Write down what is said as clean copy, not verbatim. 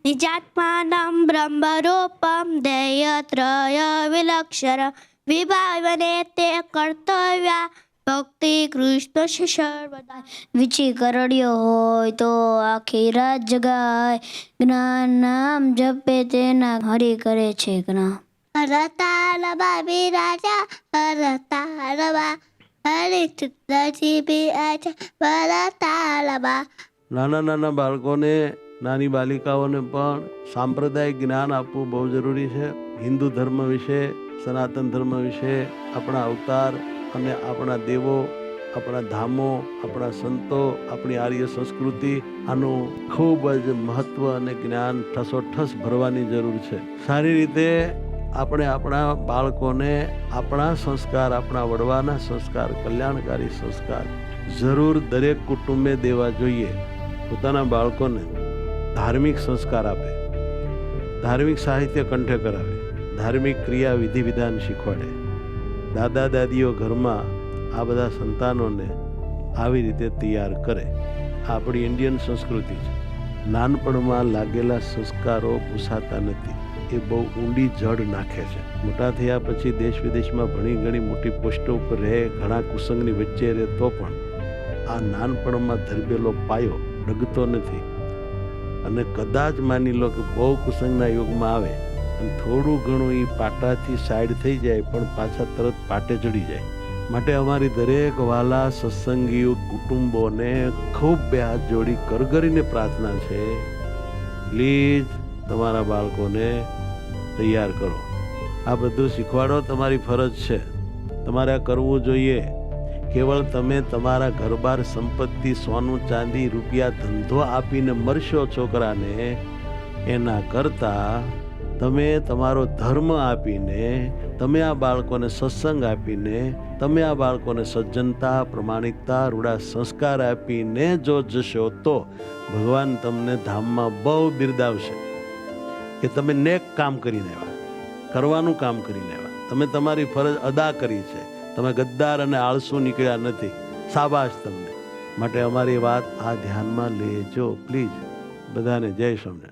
निजात्मानं ब्रह्मरूपं ध्येयत्रयविलक्षणं विभावने ते कर्तव्या ભક્તિ કૃષ્ણ છે સર્વદા. વિચી કરડ્યો હોય તો આખી રાત જગાય, જ્ઞાન નામ જપે તેના હરી કરે છે જ્ઞાન. હરતાલબા બિરાજા હરતાલબા હરે ચિત્રજી બિરાજા હરતાલબા. નાના નાના બાળકોને, નાની બાલિકાઓને પણ સાંપ્રદાયિક જ્ઞાન આપવું બહુ જરૂરી છે. હિન્દુ ધર્મ વિશે, સનાતન ધર્મ વિશે, આપણા અવતાર અને આપણા દેવો, આપણા ધામો, આપણા સંતો, આપણી આર્ય સંસ્કૃતિ, આનું ખૂબ જ મહત્વ અને જ્ઞાન ઠસોઠસ ભરવાની જરૂર છે. સારી રીતે આપણે આપણા બાળકોને આપણા સંસ્કાર, આપણા વડવાના સંસ્કાર, કલ્યાણકારી સંસ્કાર જરૂર દરેક કુટુંબે દેવા જોઈએ. પોતાના બાળકોને ધાર્મિક સંસ્કાર આપે, ધાર્મિક સાહિત્ય કંઠે કરાવે, ધાર્મિક ક્રિયા વિધિ વિધાન શીખવાડે. દાદા દાદીઓ ઘરમાં આ બધા સંતાનોને આવી રીતે તૈયાર કરે. આપણી ઇન્ડિયન સંસ્કૃતિ છે. નાનપણમાં લાગેલા સંસ્કારો ભૂસાતા નથી, એ બહુ ઊંડી જડ નાખે છે. મોટા થયા પછી દેશ વિદેશમાં ભણી ઘણી મોટી પોસ્ટો ઉપર રહે, ઘણા કુસંગની વચ્ચે રહે, તો પણ આ નાનપણમાં ધરબેલો પાયો ડગતો નથી. અને કદાચ માની લો કે બહુ કુસંગના યુગમાં આવે અને થોડું ઘણું એ પાટાથી સાઈડ થઈ જાય, પણ પાછા તરત પાટે ચડી જાય. માટે અમારી દરેક વાલા સત્સંગીઓ કુટુંબોને ખૂબ બે હાથ જોડી કરગરીને પ્રાર્થના છે, પ્લીઝ તમારા બાળકોને તૈયાર કરો. આ બધું શીખવાડો, તમારી ફરજ છે. તમારે આ કરવું જોઈએ. કેવળ તમે તમારા ઘરબાર સંપત્તિ, સોનું ચાંદી, રૂપિયા, ધંધો આપીને મરશો છોકરાને, એના કરતાં તમે તમારો ધર્મ આપીને, તમે આ બાળકોને સત્સંગ આપીને, તમે આ બાળકોને સજ્જનતા, પ્રમાણિકતા, રૂડા સંસ્કાર આપીને જો જશો તો ભગવાન તમને ધામમાં બહુ બિરદાવશે કે તમે નેક કામ કરીને આવ્યા, કરવાનું કામ કરીને આવ્યા, તમે તમારી ફરજ અદા કરી છે, તમે ગદ્દાર અને આળસુ નીકળ્યા નથી. શાબાશ તમને. માટે અમારી વાત આ ધ્યાનમાં લેજો પ્લીઝ. બધાને જય સ્વામિનારાયણ.